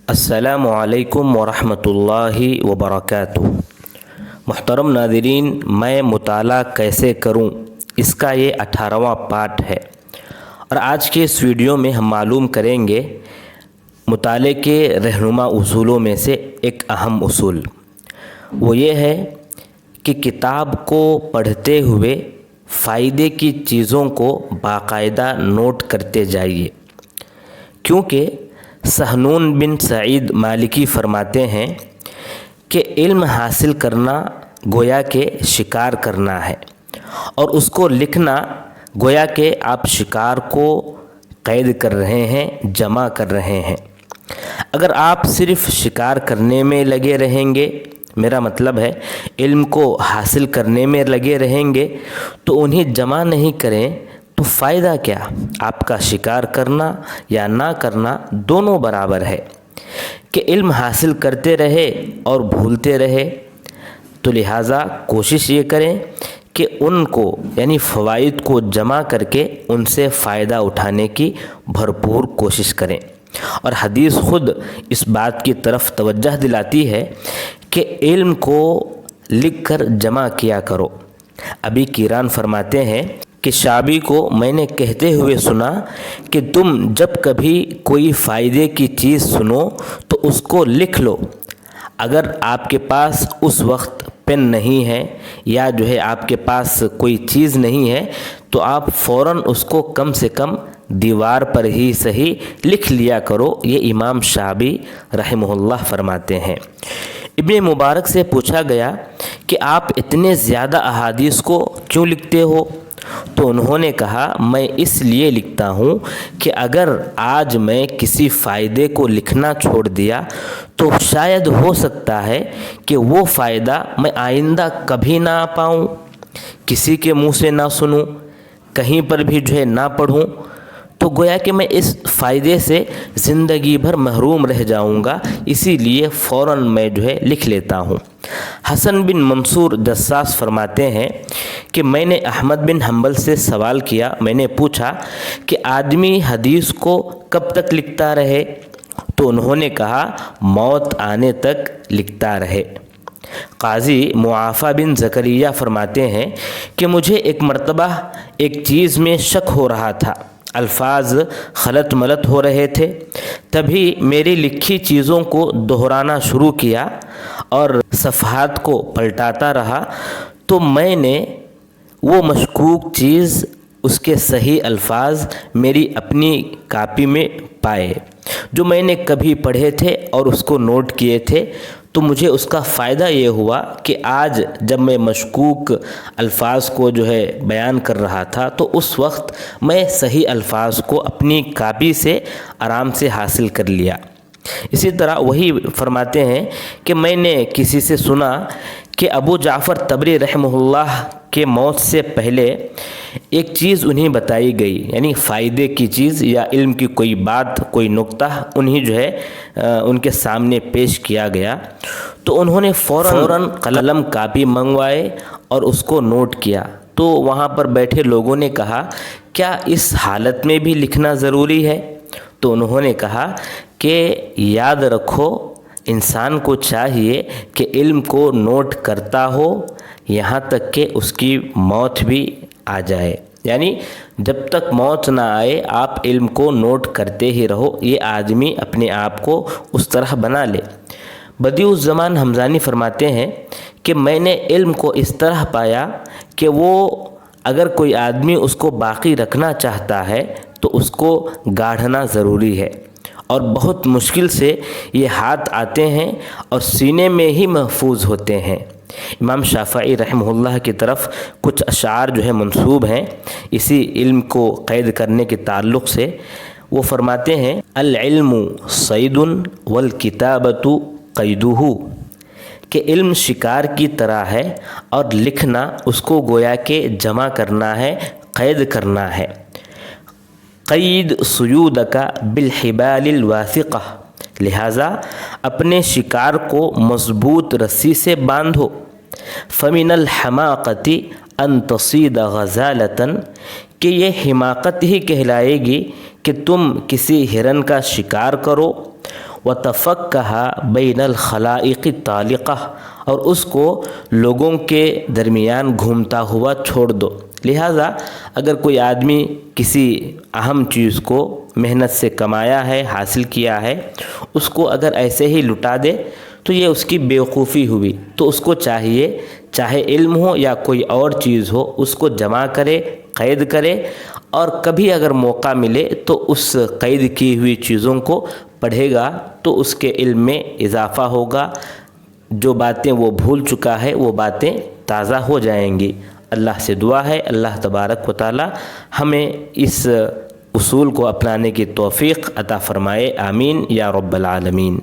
السلام علیکم ورحمۃ اللہ وبرکاتہ۔ محترم ناظرین، میں مطالعہ کیسے کروں، اس کا یہ 18واں پارٹ ہے، اور آج کے اس ویڈیو میں ہم معلوم کریں گے مطالعے کے رہنما اصولوں میں سے ایک اہم اصول۔ وہ یہ ہے کہ کتاب کو پڑھتے ہوئے فائدے کی چیزوں کو باقاعدہ نوٹ کرتے جائیے، کیونکہ سہنون بن سعید مالکی فرماتے ہیں کہ علم حاصل کرنا گویا کہ شکار کرنا ہے، اور اس کو لکھنا گویا کہ آپ شکار کو قید کر رہے ہیں، جمع کر رہے ہیں۔ اگر آپ صرف شکار کرنے میں لگے رہیں گے، میرا مطلب ہے علم کو حاصل کرنے میں لگے رہیں گے، تو انہیں جمع نہیں کریں تو فائدہ کیا؟ آپ کا شکار کرنا یا نہ کرنا دونوں برابر ہے کہ علم حاصل کرتے رہے اور بھولتے رہے۔ تو لہٰذا کوشش یہ کریں کہ ان کو یعنی فوائد کو جمع کر کے ان سے فائدہ اٹھانے کی بھرپور کوشش کریں، اور حدیث خود اس بات کی طرف توجہ دلاتی ہے کہ علم کو لکھ کر جمع کیا کرو۔ ابی کیران فرماتے ہیں کہ شعبی کو میں نے کہتے ہوئے سنا کہ تم جب کبھی کوئی فائدے کی چیز سنو تو اس کو لکھ لو۔ اگر آپ کے پاس اس وقت پین نہیں ہے یا آپ کے پاس کوئی چیز نہیں ہے تو آپ فوراً اس کو کم سے کم دیوار پر ہی صحیح لکھ لیا کرو۔ یہ امام شعبی رحمہ اللہ فرماتے ہیں۔ ابن مبارک سے پوچھا گیا کہ آپ اتنے زیادہ احادیث کو کیوں لکھتے ہو؟ تو انہوں نے کہا، میں اس لیے لکھتا ہوں کہ اگر آج میں کسی فائدے کو لکھنا چھوڑ دیا تو شاید ہو سکتا ہے کہ وہ فائدہ میں آئندہ کبھی نہ پاؤں، کسی کے منہ سے نہ سنوں، کہیں پر بھی نہ پڑھوں، تو گویا کہ میں اس فائدے سے زندگی بھر محروم رہ جاؤں گا، اسی لیے فوراً میں لکھ لیتا ہوں۔ حسن بن منصور جساس فرماتے ہیں کہ میں نے احمد بن حنبل سے سوال کیا، میں نے پوچھا کہ آدمی حدیث کو کب تک لکھتا رہے؟ تو انہوں نے کہا، موت آنے تک لکھتا رہے۔ قاضی معافی بن زکریا فرماتے ہیں کہ مجھے ایک مرتبہ ایک چیز میں شک ہو رہا تھا، الفاظ خلط ملط ہو رہے تھے، تبھی میری لکھی چیزوں کو دہرانا شروع کیا اور صفحات کو پلٹاتا رہا، تو میں نے وہ مشکوک چیز، اس کے صحیح الفاظ میری اپنی کاپی میں پائے جو میں نے کبھی پڑھے تھے اور اس کو نوٹ کیے تھے۔ تو مجھے اس کا فائدہ یہ ہوا کہ آج جب میں مشکوک الفاظ کو بیان کر رہا تھا تو اس وقت میں صحیح الفاظ کو اپنی کاپی سے آرام سے حاصل کر لیا۔ اسی طرح وہی فرماتے ہیں کہ میں نے کسی سے سنا کہ ابو جعفر طبری رحمہ اللہ کے موت سے پہلے ایک چیز انہیں بتائی گئی، یعنی فائدے کی چیز یا علم کی کوئی بات، کوئی نقطہ انہیں ان کے سامنے پیش کیا گیا، تو انہوں نے فوراً قلم کاپی منگوائے اور اس کو نوٹ کیا۔ تو وہاں پر بیٹھے لوگوں نے کہا، کیا اس حالت میں بھی لکھنا ضروری ہے؟ تو انہوں نے کہا کہ یاد رکھو، انسان کو چاہیے کہ علم کو نوٹ کرتا ہو یہاں تک کہ اس کی موت بھی آ جائے، یعنی جب تک موت نہ آئے آپ علم کو نوٹ کرتے ہی رہو۔ یہ آدمی اپنے آپ کو اس طرح بنا لے۔ بدیع الزمان حمزانی فرماتے ہیں کہ میں نے علم کو اس طرح پایا کہ وہ اگر کوئی آدمی اس کو باقی رکھنا چاہتا ہے تو اس کو گاڑھنا ضروری ہے، اور بہت مشکل سے یہ ہاتھ آتے ہیں اور سینے میں ہی محفوظ ہوتے ہیں۔ امام شافعی رحمہ اللہ کی طرف کچھ اشعار منسوب ہیں اسی علم کو قید کرنے کے تعلق سے۔ وہ فرماتے ہیں، العلم صید والکتابۃ قیدہ، کہ علم شکار کی طرح ہے اور لکھنا اس کو گویا کہ جمع کرنا ہے، قید کرنا ہے۔ قید صیودک بالحبال الواثقہ، لہٰذا اپنے شکار کو مضبوط رسی سے باندھو۔ فمن الحماقۃ ان تصید غزالۃ، کہ یہ حماقت ہی کہلائے گی کہ تم کسی ہرن کا شکار کرو۔ وَتَفَقَّهَ بَيْنَ الْخَلَائِقِ طَالِقَةً، اور اس کو لوگوں کے درمیان گھومتا ہوا چھوڑ دو۔ لہٰذا اگر کوئی آدمی کسی اہم چیز کو محنت سے کمایا ہے، حاصل کیا ہے، اس کو اگر ایسے ہی لٹا دے تو یہ اس کی بیوقوفی ہوئی۔ تو اس کو چاہیے، چاہے علم ہو یا کوئی اور چیز ہو، اس کو جمع کرے، قید کرے، اور کبھی اگر موقع ملے تو اس قید کی ہوئی چیزوں کو پڑھے گا تو اس کے علم میں اضافہ ہوگا، جو باتیں وہ بھول چکا ہے وہ باتیں تازہ ہو جائیں گی۔ اللہ سے دعا ہے اللہ تبارک و تعالی ہمیں اس اصول کو اپنانے کی توفیق عطا فرمائے، آمین یا رب العالمین۔